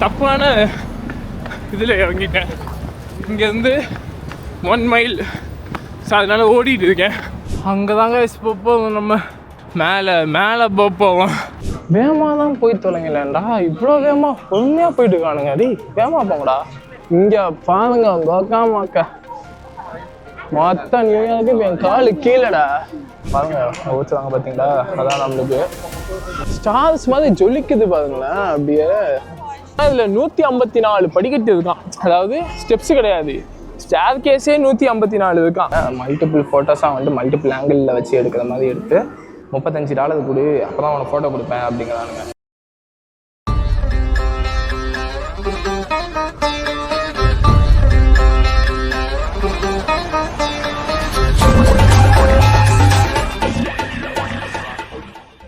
தப்பான இதில் இறங்கிட்டேன். இங்கேருந்து 1 மைல். ஸோ அதனால் ஓடிட்டு இருக்கேன். அங்கே தாங்க இப்போ நம்ம மேலே போவோம். வேகமாக தான் போய் தொலைங்களேன்டா. இவ்வளோ வேகமாக பொறுமையாக போயிட்டு இருக்கானுங்க. வேகமாக போங்கடா. இங்கே பாருங்க கோக்காமாக்கா மொத்த நியூயார்க்கு என் காலு கீழடா. பாருங்க ஓச்சுறாங்க பார்த்தீங்களா? அதான் நம்மளுக்கு ஸ்டார்ஸ் மாதிரி ஜொலிக்குது பாருங்களேன். அப்படியே அதில் 154 படிக்கட்டு இருக்கான். அதாவது ஸ்டெப்ஸு கிடையாது, ஸ்டேர் கேஸே 154 இருக்கான். மல்டிபிள் ஃபோட்டோஸாக வந்துட்டு மல்டிபிள் ஆங்கிளில் வச்சு எடுக்கிற மாதிரி எடுத்து $35 கொடு, அப்போ தான் அவனை ஃபோட்டோ கொடுப்பேன் அப்படிங்கிறானுங்க.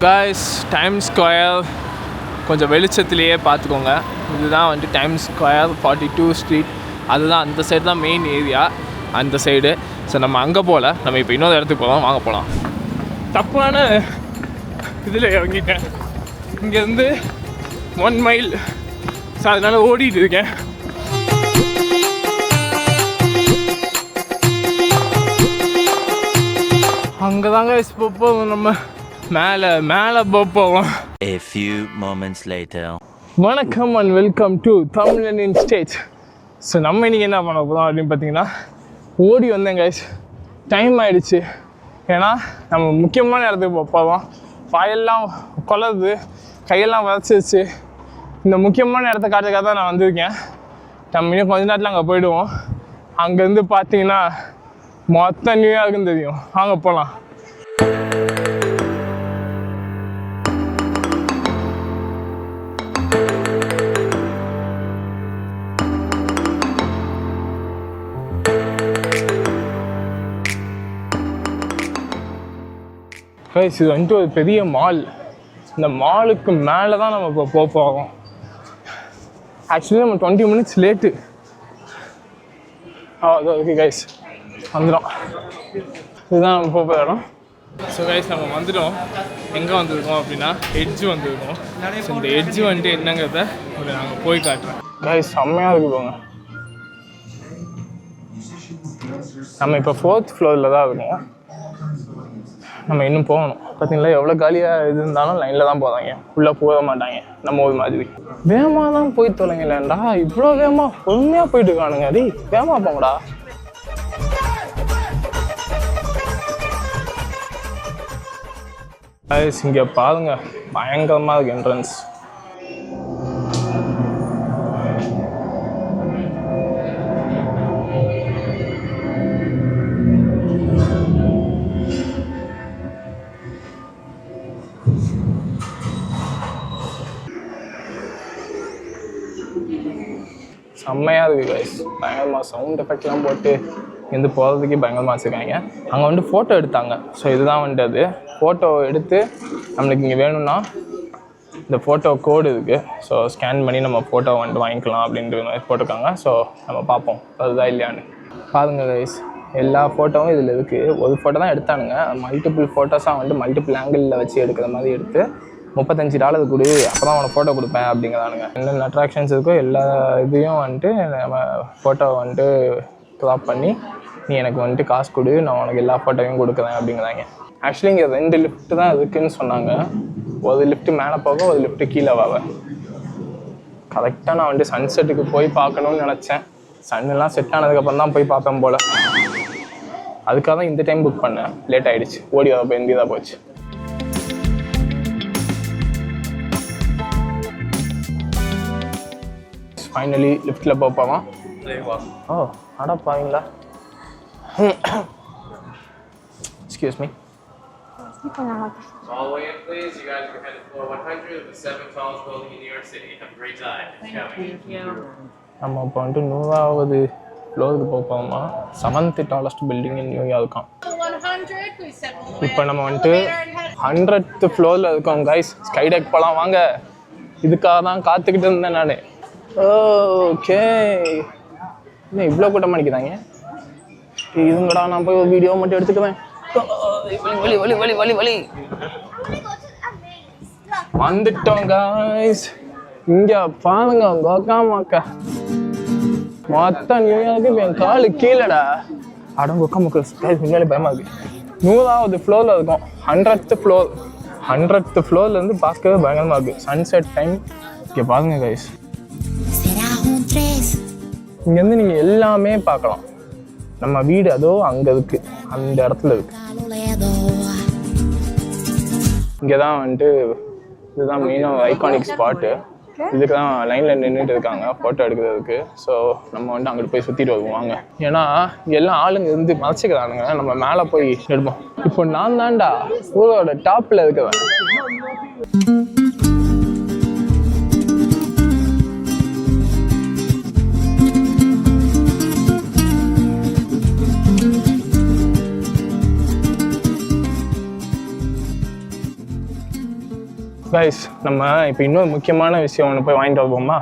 காய்ஸ், டைம்ஸ் ஸ்கொயர் கொஞ்சம் வெளிச்சத்துலேயே பார்த்துக்கோங்க. இதுதான் வந்துட்டு டைம்ஸ் ஸ்கொயர் 42 ஸ்ட்ரீட். அதுதான் அந்த சைடு தான் மெயின் ஏரியா, அந்த சைடு. ஸோ நம்ம அங்கே போகல, நம்ம இப்போ இன்னொரு இடத்துக்கு போகலாம். வாங்க போகலாம். தப்பான இதில் இறங்கிட்டேன். இங்கேருந்து 1 மைல். ஸோ அதனால் ஓடிட்டு இருக்கேன். அங்கே தாங்க இப்போ நம்ம மேலே போவோம். A few moments later. வணக்கம் அண்ட் வெல்கம் டு தமிழன் இன் ஸ்டேஜ். ஸோ நம்ம இன்றைக்கி என்ன பண்ண போகிறோம் அப்படின்னு பார்த்தீங்கன்னா, ஓடி வந்தேன் கைஸ். டைம் ஆகிடுச்சு. ஏன்னா நம்ம முக்கியமான இடத்துக்கு போவோம். வாயெல்லாம் கொலது, கையெல்லாம் வதச்சிருச்சு. இந்த முக்கியமான இடத்த காட்டுறதுக்காக தான் நான் வந்திருக்கேன். நம்ம இன்னும் கொஞ்ச நேரத்தில் அங்கே போயிடுவோம். அங்கேருந்து பார்த்தீங்கன்னா மொத்த நியூயார்க்குன்னு தெரியும். வாங்க போகலாம். இது வந்துட்டு ஒரு பெரிய மால். இந்த மாலுக்கு மேலே தான் நம்ம இப்போ போகிறோம். ஆக்சுவலி நம்ம 20 மினிட்ஸ் லேட்டு. ஓகே கைஸ், வந்துடும். இதுதான் நம்ம போகிற இடம். ஸோ கைஸ், நம்ம வந்துட்டோம். எங்கே வந்திருக்கோம் அப்படின்னா எட்ஜ் வந்திருக்கோம். ஸோ இந்த எட்ஜ் வந்துட்டு என்னங்கிறத நாங்கள் போய் காட்டுறேன். கைஸ், செம்மையாக இருக்கு போங்க. நம்ம இப்போ 4th ஃப்ளோரில் தான் இருக்கோம். நம்ம இன்னும் போகணும். பார்த்தீங்களா எவ்வளோ காலியாக இது இருந்தாலும் லைனில் தான் போகிறாங்க, உள்ளே போக மாட்டாங்க. நம்ம ஒரு மாதிரி வேகமாக தான் போய் தொலைங்களேன்டா. இவ்வளோ வேகமாக பொறுமையாக போயிட்டு இருக்கானுங்க. வேகமாக போங்கடா. இங்கே பாருங்க, பயங்கரமாக இருக்கு என்ட்ரன்ஸ். செம்மையாக இருக்குது கைஸ். பயங்கரமாக சவுண்ட் எஃபெக்ட்லாம் போட்டு இங்கேருந்து போகிறதுக்கே பயங்கரமாக வச்சுருக்காங்க. அங்கே வந்துட்டு ஃபோட்டோ எடுத்தாங்க. ஸோ இதுதான் வந்துட்டு அது ஃபோட்டோ எடுத்து நம்மளுக்கு இங்கே வேணும்னா இந்த ஃபோட்டோ கோடு இருக்குது. ஸோ ஸ்கேன் பண்ணி நம்ம ஃபோட்டோ வந்துட்டு வாங்கிக்கலாம் அப்படின்ற மாதிரி போட்டிருக்காங்க. ஸோ நம்ம பார்ப்போம் அதுதான் இல்லையான்னு. பாருங்க கைஸ், எல்லா ஃபோட்டோவும் இதில் இருக்குது. ஒரு ஃபோட்டோ தான் எடுத்தானுங்க. மல்டிபிள் ஃபோட்டோஸாக வந்துட்டு மல்டிபிள் ஆங்கிளில் வச்சு எடுக்கிற மாதிரி எடுத்து $35 கொடு, அப்போ தான் அவனை ஃபோட்டோ கொடுப்பேன் அப்படிங்கிறானுங்க. என்னென்ன அட்ராக்ஷன்ஸ் இருக்கோ எல்லா இதையும் வந்துட்டு நம்ம ஃபோட்டோ வந்துட்டு க்ராப் பண்ணி நீ எனக்கு வந்துட்டு காசு கொடு, நான் உனக்கு எல்லா ஃபோட்டோவையும் கொடுக்குறேன் அப்படிங்கிறாங்க. ஆக்சுவலி இங்கே 2 லிஃப்ட்டு தான் இருக்குதுன்னு சொன்னாங்க. ஒரு லிஃப்ட்டு மேலே போக, ஒரு லிஃப்ட்டு கீழே வாங்க. கரெக்டாக நான் வந்துட்டு சன்செட்டுக்கு போய் பார்க்கணுன்னு நினச்சேன். சன்னெல்லாம் செட் ஆனதுக்கப்புறம் தான் போய் பார்ப்பேன் போல். அதுக்காக தான் இந்த டைம் புக் பண்ணேன். லேட் ஆகிடுச்சு. ஓடி வரப்போ எங்கேதான் போச்சு. ஃபைனலி லிஃப்ட்டில் போகலாம். ஓ அடா பாருங்களா. Excuse me. All the way in, please. You guys are headed for 100 of the 7 tallest building in New York City. Have a great time. Thank you. நம்ம இப்போ வந்துட்டு 100வது ஃப்ளோருக்கு போகலாமா. 7th tallest building in New York. இப்போ நம்ம வந்துட்டு 100th ஃப்ளோரில் இருக்கோம் கைஸ். ஸ்கை டெக் போகலாம் வாங்க. இதுக்காக தான் காத்துக்கிட்டு இருந்தேன் நான். ஓகே, இன்னும் இவ்வளோ கூட்டம் அடிக்கிறாங்க. இதுங்கடா, நான் போய் ஒரு வீடியோ மட்டும் எடுத்துக்குவேன். வலி வலி வலி வலி வலி வந்துட்டோம் காய்ஸ். இங்கே பாருங்க கொக்கா மொத்தம் நியூயார்க்கு இப்போ என் காலு கீழடா அடம் கொக்கா மக்கள் முன்னாடி பயமாக இருக்குது 100வது ஃப்ளோரில் இருக்கும் 100th ஃப்ளோர் 100th ஃப்ளோர்லேருந்து பார்க்கவே பயங்கரமாக இருக்குது சன்செட் டைம் இங்கே பாருங்க கைஸ் இங்கேருந்து நீங்கள் எல்லாமே பார்க்கலாம் நம்ம வீடு அதோ அங்கே இருக்குது அந்த இடத்துல இருக்குது இங்கே தான் வந்துட்டு இதுதான் மெயினாக ஐகானிக் ஸ்பாட்டு இதுக்கு தான் லைனில் நின்றுட்டு இருக்காங்க ஃபோட்டோ எடுக்கிறதுக்கு ஸோ நம்ம வந்துட்டு அங்கிட்டு போய் சுற்றிட்டு வருவோம் வாங்க ஏன்னா எல்லாம் ஆளுங்க இருந்து மறைச்சிக்கிறானுங்க நம்ம மேலே போய் எடுப்போம் இப்போ நான் தான்டா ஊரோட டாப்பில் இருக்கவன் கைஸ் நம்ம இப்போ இன்னொரு முக்கியமான விஷயம் ஒன்று போய் வாங்கிட்டு வருவோமா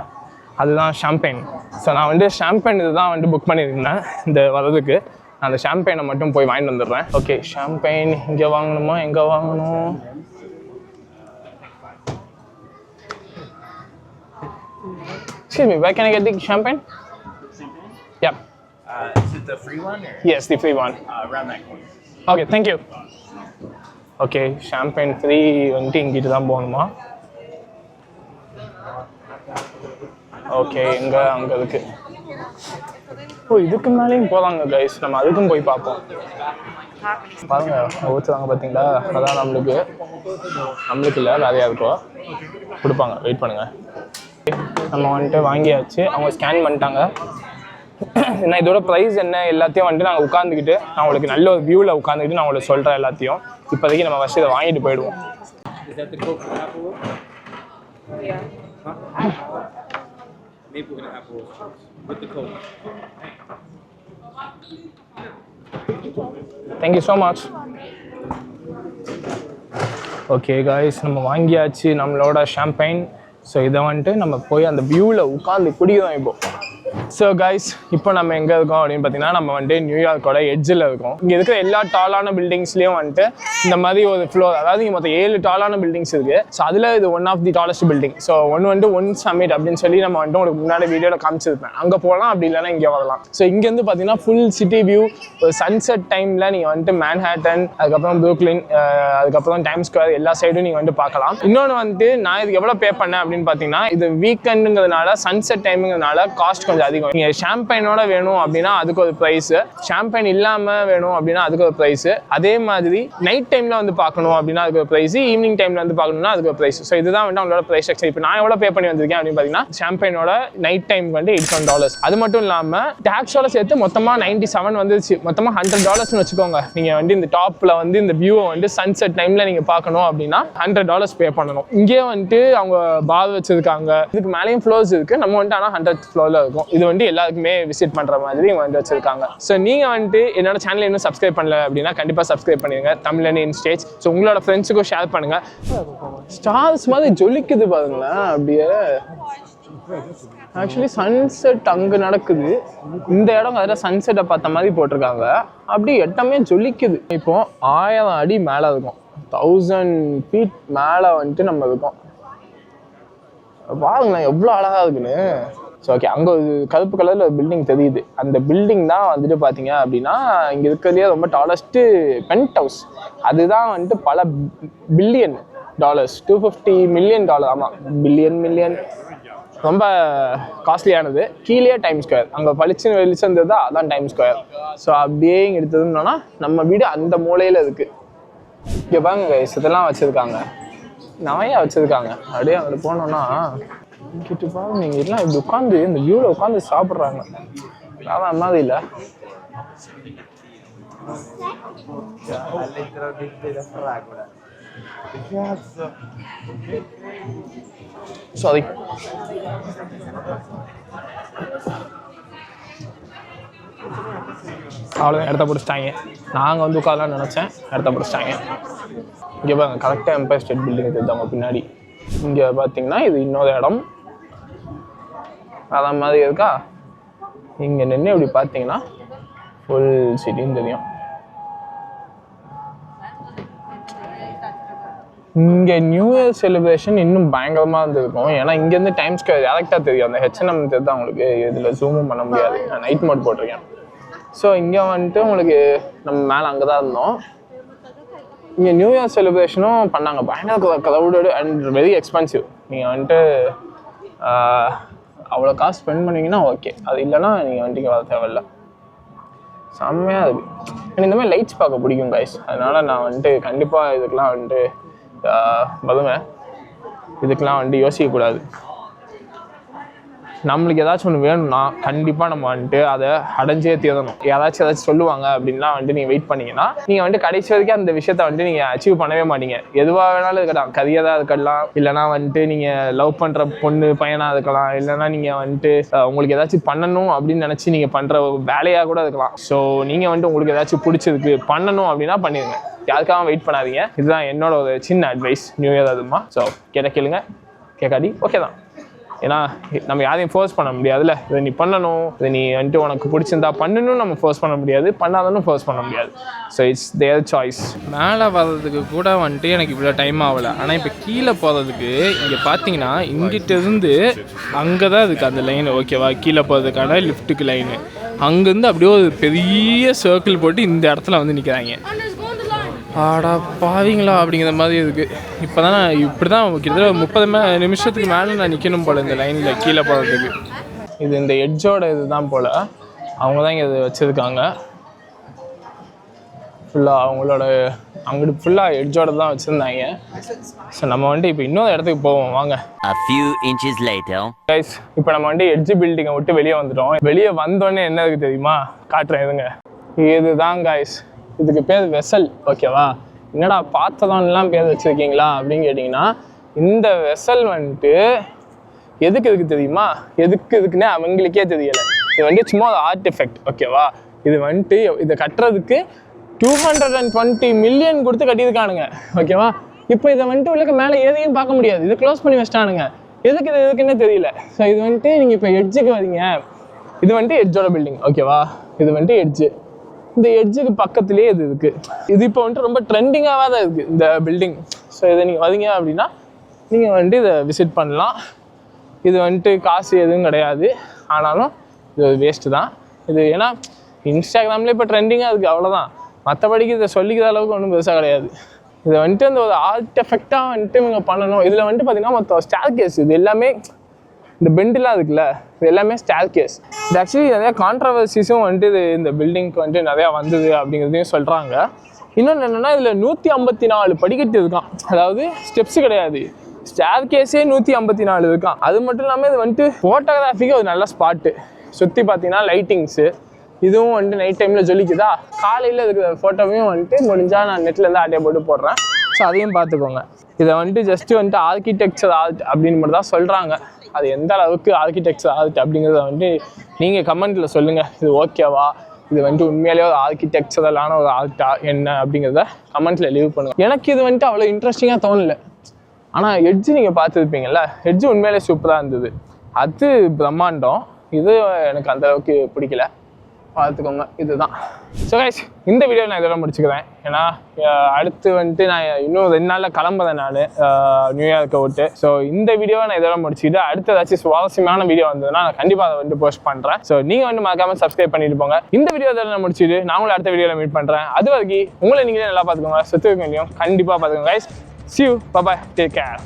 அதுதான் ஷாம்பெயின் ஸோ நான் வந்து ஷாம்பெயின் இதுதான் வந்து புக் பண்ணியிருந்தேன் இந்த வரதுக்கு நான் அந்த ஷாம்பெயினை மட்டும் போய் வாங்கிட்டு வந்துடுறேன் ஓகே ஷாம்பெயின் இங்கே வாங்கணுமா எங்கே வாங்கணும் Excuse me, where can I get the champagne? Yeah. Is it the free one? Or? Yes, the free one. Around that corner. Okay, thank you. Okay champagne free வந்துட்டு இங்கிட்டு தான் போகணுமா ஓகே எங்கே அங்கே இருக்கு ஓ இதுக்கு மேலேயும் போகலாங்க கைஸ் நம்ம அதுக்கும் போய் பார்ப்போம் பாருங்க ஊற்றுறாங்க பார்த்தீங்களா அதான் நம்மளுக்கு இல்லை வேறு யாருக்கோ கொடுப்பாங்க வெயிட் பண்ணுங்கள் நம்ம வந்துட்டு வாங்கியாச்சு அவங்க ஸ்கேன் பண்ணிட்டாங்க ஏன்னா இதோட ப்ரைஸ் என்ன எல்லாத்தையும் வந்துட்டு நாங்கள் உட்காந்துக்கிட்டு நான் உங்களுக்கு நல்ல ஒரு வியூவில் உட்காந்துக்கிட்டு நான் உங்களுக்கு சொல்கிறேன் எல்லாத்தையும் இப்போதைக்கு நம்ம ஃபஸ்ட்டு இதை வாங்கிட்டு போயிடுவோம் thank you so much okay guys நம்ம வாங்கியாச்சு நம்மளோட ஷாம்பெயின் ஸோ இதை வந்துட்டு நம்ம போய் அந்த வியூவில் உட்காந்து குடிக்கிறோம் இப்போ ஸோ கைஸ் இப்போ நம்ம எங்கே இருக்கோம் அப்படின்னு பார்த்தீங்கன்னா நம்ம வந்துட்டு நியூயார்க்கோட எட்ஜில் இருக்கோம் இங்கே இருக்கிற எல்லா டாலான பில்டிங்ஸ்லேயும் வந்துட்டு இந்த மாதிரி ஒரு ஃப்ளோர் அதாவது இங்கே மொத்தம் 7 டாலான பில்டிங்ஸ் இருக்குது ஸோ அதில் இது one of the tallest building so வந்துட்டு ஒன் சமிட் அப்படின்னு சொல்லி நம்ம வந்துட்டு உங்களுக்கு முன்னாடி வீடியோவில் காமிச்சிருப்பேன் அங்கே போகலாம் அப்படி இல்லைன்னா இங்கே வரலாம் ஸோ இங்கேருந்து பார்த்தீங்கன்னா ஃபுல் சிட்டி வியூ ஒரு சன்செட் டைமில் நீங்கள் வந்துட்டு மேன்ஹாட்டன் அதுக்கப்புறம் ப்ரூக்லின் அதுக்கப்புறம் டைம் ஸ்கொயர் எல்லா சைடும் நீங்கள் வந்துட்டு பார்க்கலாம் இன்னொன்று வந்துட்டு நான் இதுக்கு எவ்வளோ பே பண்ணேன் அப்படின்னு பார்த்தீங்கன்னா இது வீக்கெண்டுங்கிறதுனால சன்செட் டைமுங்கிறதுனால காஸ்ட் கொஞ்சம் அதிகம் நீங்கள் ஷாம்பெயினோட வேணும் அப்படின்னா அதுக்கு ஒரு ப்ரைஸ் ஷாம்பெயின் இல்லாமல் வேணும் அப்படின்னா அதுக்கு ஒரு ப்ரைஸ் அதே மாதிரி நைட் டைமில் வந்து பார்க்கணும் அப்படின்னா அதுக்கு ஒரு ப்ரைஸ் ஈவினிங் டைமில் வந்து பார்க்கணும்னா அதுக்கு ஒரு ப்ரைஸ் ஸோ இதுதான் வந்து அவங்களோட ப்ரைஸ் ஸ்ட்ரக்சர் இப்போ நான் எவ்வளோ பே பண்ணி வந்திருக்கேன் அப்படின்னு பார்த்தீங்கன்னா ஷாம்பெயினோட நைட் டைம் வந்து $81 அது மட்டும் இல்லாமல் டேக்ஸோட சேர்த்து மொத்தமாக 97 வந்துருச்சு மொத்தமாக $100 வச்சுக்கோங்க நீங்கள் வந்து இந்த டாப்பில் வந்து இந்த வியூவை வந்து சன்செட் டைமில் நீங்கள் பார்க்கணும் அப்படின்னா $100 பே பண்ணணும் இங்கே வந்துட்டு அவங்க பார் வச்சிருக்காங்க இதுக்கு மேலேயும் ஃப்ளோர்ஸ் இருக்குது நம்ம வந்துட்டு ஆனால் 100th ஃப்ளோரில் இருக்கும் இது வந்து எல்லாருக்குமே விசிட் பண்ணுற மாதிரி வந்து வச்சிருக்காங்க ஸோ நீங்கள் வந்துட்டு என்னோட சேனல் இன்னும் சப்ஸ்கிரைப் பண்ணல அப்படின்னா கண்டிப்பாக சப்ஸ்கிரைப் பண்ணிடுங்க தமிழன் இன் ஸ்டேஜ் ஸோ உங்களோட ஃப்ரெண்ட்ஸுக்கும் ஷேர் பண்ணுங்க ஸ்டார்ஸ் மாதிரி ஜொலிக்குது பாருங்களேன் அப்படியே ஆக்சுவலி சன்செட் அங்கே நடக்குது இந்த இடம் அதில் சன்செட்டை பார்த்த மாதிரி போட்டிருக்காங்க அப்படி எட்டமே ஜொலிக்குது இப்போ 1000 அடி மேலே இருக்கும் 1000 feet மேலே வந்துட்டு நம்ம இருக்கோம் பாருங்களேன் எவ்வளோ அழகாக இருக்குன்னு ஸோ ஓகே அங்கே ஒரு கருப்பு கலரில் ஒரு பில்டிங் தெரியுது அந்த பில்டிங் தான் வந்துட்டு பார்த்தீங்க அப்படின்னா இங்கே இருக்கிறதுலே ரொம்ப டாலஸ்ட்டு பென்ட் ஹவுஸ் அதுதான் வந்துட்டு பல பில்லியன் டாலர்ஸ் $250 மில்லியன் ஆமாம் மில்லியன் ரொம்ப காஸ்ட்லியானது கீழே டைம் ஸ்கொயர் அங்கே வெளிச்சம் தான் அதான் டைம் ஸ்கொயர் ஸோ அப்படியே இங்கே எடுத்ததுன்னா நம்ம வீடு அந்த மூலையில் இருக்குது இங்கே பாருங்க இதெல்லாம் வச்சுருக்காங்க நிறையா வச்சுருக்காங்க அப்படியே அங்கே போனோன்னா கிட்ட பாருங்க நீங்கள் எல்லாம் இப்படி உட்காந்து இந்த வியூவில் உட்காந்து சாப்பிட்றாங்க அதான் மாதிரி இல்லை சாரி அவ்வளோதான் இடத்த பிடிச்சிட்டாங்க நாங்கள் வந்து உட்காரலாம்னு நினச்சேன் இடத்த பிடிச்சிட்டாங்க இங்கே பாருங்க கரெக்டாக எம்பயர் ஸ்டேட் பில்டிங் தெரிஞ்சவங்க பின்னாடி இங்கே பார்த்தீங்கன்னா இது இன்னொரு இடம் அதான் மாதிரி இருக்கா இங்கே நின்று இப்படி பார்த்தீங்கன்னா ஃபுல் சிட்டின்னு தெரியும் இங்கே நியூ இயர் செலிப்ரேஷன் இன்னும் பயங்கரமாக இருந்திருக்கும். ஏன்னா இங்கேருந்து டைம் ஸ்கொயர் டேரெக்டாக தெரியும். அந்த ஹெச்என்எம் தெரியுது உங்களுக்கு, இதில் ஜூமும் பண்ண முடியாது. நான் நைட் மோட் போட்டிருக்கேன். ஸோ இங்கே வந்துட்டு உங்களுக்கு நம்ம மேலே அங்கே தான் இருந்தோம். இங்கே நியூ இயர் செலிப்ரேஷனும் பண்ணாங்க. பயங்கர க்ரௌடடு அண்ட் வெரி எக்ஸ்பென்சிவ். நீங்கள் வந்துட்டு அவ்வளோ காசு ஸ்பெண்ட் பண்ணிங்கன்னா ஓகே, அது இல்லைன்னா நீங்கள் வந்துட்டு இங்கே வர தேவையில்லை. செம்மையாக இருக்குது. எனக்கு இந்த மாதிரி லைட்ஸ் பார்க்க பிடிக்கும் கைஸ். அதனால் நான் வந்துட்டு கண்டிப்பாக இதுக்கெலாம் வந்துட்டு வருவேன். இதுக்கெலாம் வந்துட்டு யோசிக்கக்கூடாது. நம்மளுக்கு ஏதாச்சும் ஒன்று வேணும்னா கண்டிப்பாக நம்ம வந்துட்டு அதை அடைஞ்சே தீரணும். ஏதாச்சும் சொல்லுவாங்க அப்படின்லாம் வந்துட்டு நீங்கள் வெயிட் பண்ணிங்கன்னா நீங்கள் வந்துட்டு கடைசி வரைக்கும் அந்த விஷயத்த வந்துட்டு நீங்கள் அச்சீவ் பண்ணவே மாட்டீங்க. எதுவாக வேணாலும் இருக்கலாம், கரியராக இருக்கலாம், இல்லைனா வந்துட்டு நீங்கள் லவ் பண்ணுற பொண்ணு பையனாக இருக்கலாம், இல்லைனா நீங்கள் வந்துட்டு உங்களுக்கு ஏதாச்சும் பண்ணணும் அப்படின்னு நினச்சி நீங்கள் பண்ணுற வேலையாக கூட இருக்கலாம். ஸோ நீங்கள் வந்துட்டு உங்களுக்கு ஏதாச்சும் பிடிச்சதுக்கு பண்ணணும் அப்படின்னா பண்ணிடுங்க. யாருக்காக வெயிட் பண்ணாதீங்க. இதுதான் என்னோட ஒரு சின்ன அட்வைஸ் நியூ இயர் அதுமா. ஸோ கேளுங்க, கேட்காடி ஓகே தான். ஏன்னா நம்ம யாரையும் ஃபோர்ஸ் பண்ண முடியாதுல்ல. இதை நீ பண்ணணும், இதை நீ வந்துட்டு உனக்கு பிடிச்சிருந்தா பண்ணணும் நம்ம ஃபோர்ஸ் பண்ண முடியாது, பண்ணாதனும் ஃபோர்ஸ் பண்ண முடியாது. So it's there choice. மேலே வர்றதுக்கு கூட வந்துட்டு எனக்கு இவ்வளோ டைம் ஆகலை. ஆனால் இப்போ கீழே போகிறதுக்கு இங்கே பார்த்தீங்கன்னா இங்கிட்டிருந்து அங்கே தான் இருக்குது அந்த லைன், ஓகேவா? கீழே போகிறதுக்கான லிஃப்ட்டுக்கு லைனு. அங்கேருந்து அப்படியே ஒரு பெரிய சர்க்கிள் போட்டு இந்த இடத்துல வந்து நிற்கிறாங்க. ஆடா பாவீங்களா அப்படிங்கிற மாதிரி இருக்குது. இப்போ தான் நான் இப்படி தான் கிட்டத்தட்ட 30 நிமிஷத்துக்கு மேலே நான் நிற்கணும் போல் இந்த லைனில் கீழே போகிறதுக்கு. இது இந்த எட்ஜோட இது தான் போல். அவங்க தான் இங்கே இது வச்சுருக்காங்க ஃபுல்லாக. அவங்களோட அங்கிட்டு ஃபுல்லாக எட்ஜோட தான் வச்சுருந்தாங்க. ஸோ நம்ம வந்துட்டு இப்போ இன்னொரு இடத்துக்கு போவோம் வாங்க. A few inches later. Guys இப்போ நம்ம வந்துட்டு எட்ஜ் பில்டிங்கை விட்டு வெளியே வந்துட்டோம். வெளியே வந்தோடனே என்ன இருக்குது தெரியுமா? காட்டுறேன் இதுங்க. இதுதான் கைஸ், இதுக்கு பேர் வெசல், ஓகேவா? என்னடா பார்த்ததான்லாம் பேர் வச்சுருக்கீங்களா அப்படின்னு கேட்டிங்கன்னா, இந்த வெசல் வந்துட்டு எதுக்கு இதுக்கு தெரியுமா? இதுக்குன்னே அவங்களுக்கே தெரியலை. இது வந்துட்டு சும்மா ஒரு ஆர்ட் எஃபெக்ட், ஓகேவா? இது வந்துட்டு இதை கட்டுறதுக்கு 220 மில்லியன் கொடுத்து கட்டியிருக்கானுங்க, ஓகேவா? இப்போ இதை வந்துட்டு உள்ளக்க மேலே எதையும் பார்க்க முடியாது, இதை க்ளோஸ் பண்ணி வச்சிட்டானுங்க. எதுக்குன்னே தெரியல. ஸோ இது வந்துட்டு நீங்கள் இப்போ எட்ஜுக்கு வரீங்க, இது வந்துட்டு எட்ஜோட பில்டிங், ஓகேவா? இது வந்துட்டு எட்ஜு. இந்த எட்ஜுக்கு பக்கத்துலேயே இது இருக்குது. இது இப்போ வந்துட்டு ரொம்ப ட்ரெண்டிங்காக தான் இருக்குது இந்த பில்டிங். ஸோ இதை நீங்கள் வரீங்க அப்படின்னா நீங்கள் வந்துட்டு இதை விசிட் பண்ணலாம். இது வந்துட்டு காசு எதுவும் கிடையாது, ஆனாலும் இது வேஸ்ட்டு தான். இது ஏன்னா இன்ஸ்டாகிராமில் இப்போ ட்ரெண்டிங்காக இருக்குது, அவ்வளோதான். மற்றபடிக்கு இதை சொல்லிக்கிற அளவுக்கு ஒன்றும் பெருசாக கிடையாது. இதை வந்துட்டு அந்த ஒரு ஆர்ட் எஃபெக்டாக வந்துட்டு இவங்க பண்ணணும். இதில் வந்துட்டு பார்த்தீங்கன்னா மொத்தம் ஸ்டார் கேஸ், இது எல்லாமே இந்த பெண்டெலாம் இருக்குல்ல, இது எல்லாமே ஸ்டார் கேஸ். இது ஆக்சுவலி நிறையா கான்ட்ரவர்சிஸும் வந்துட்டு இது இந்த பில்டிங்க்கு வந்துட்டு நிறையா வந்தது அப்படிங்கிறதையும் சொல்கிறாங்க. இன்னொன்று என்னென்னா இதில் 154 படிக்கட்டு இருக்கான். அதாவது ஸ்டெப்ஸு கிடையாது, ஸ்டார் கேஸே 154 இருக்கான். அது மட்டும் இல்லாமல் இது வந்துட்டு ஃபோட்டோகிராஃபிக்கு ஒரு நல்ல ஸ்பாட்டு. சுற்றி பார்த்தீங்கன்னா லைட்டிங்ஸு, இதுவும் வந்துட்டு நைட் டைமில் ஜொலிக்குதா. காலையில் இருக்கிற ஃபோட்டோவையும் வந்துட்டு முடிஞ்சால் நான் நெட்லேருந்து ஆட்டையை போட்டு போடுறேன். ஸோ அதையும் பார்த்துக்கோங்க. இதை வந்துட்டு ஜஸ்ட்டு வந்துட்டு ஆர்கிடெக்சர் ஆர்ட் அப்படின்னு மட்டும் தான் சொல்கிறாங்க. அது எந்த அளவுக்கு ஆர்கிடெக்சர் ஆர்ட் அப்படிங்கிறத வந்துட்டு நீங்கள் கமெண்ட்டில் சொல்லுங்கள். இது ஓகேவா, இது வந்துட்டு உண்மையிலேயே ஒரு ஆர்கிடெக்சரலான ஒரு ஆர்ட்டா என்ன அப்படிங்கிறத கமெண்ட்டில் லீவ் பண்ணுங்கள். எனக்கு இது வந்துட்டு அவ்வளோ இன்ட்ரெஸ்டிங்காக தோணலை. ஆனால் எட்ஜு நீங்கள் பார்த்துருப்பீங்கள்ல, எட்ஜு உண்மையிலே சூப்பராக இருந்தது. அது பிரம்மாண்டம். இது எனக்கு அந்தளவுக்கு பிடிக்கல, பார்த்துக்கோங்க. இதுதான். ஸோ கைஸ் இந்த வீடியோ நான் இதெல்லாம் முடிச்சுக்கிறேன். ஏன்னா அடுத்து வந்துட்டு நான் இன்னும் 2 நாளில் கிளம்புறேன் நான் நியூயார்க்கை விட்டு. ஸோ இந்த வீடியோவை நான் இதெல்லாம் முடிச்சுக்கிட்டு அடுத்து ஏதாச்சும் சுவாரஸ்யமான வீடியோ வந்ததுன்னா நான் கண்டிப்பாக அதை வந்துட்டு போஸ்ட் பண்ணுறேன். ஸோ நீங்கள் வந்து மறக்காமல் சப்ஸ்கிரைப் பண்ணிட்டு போங்க. இந்த வீடியோ இதெல்லாம் முடிச்சுட்டு நான் உங்களை அடுத்த வீடியோவில் மீட் பண்ணுறேன். அது வரைக்கும் உங்களை நீங்களே நல்லா பார்த்துக்கோங்க. சுற்றி வைக்க கண்டிப்பாக பார்த்துக்கோங்க guys. See you. Bye-bye. Take care.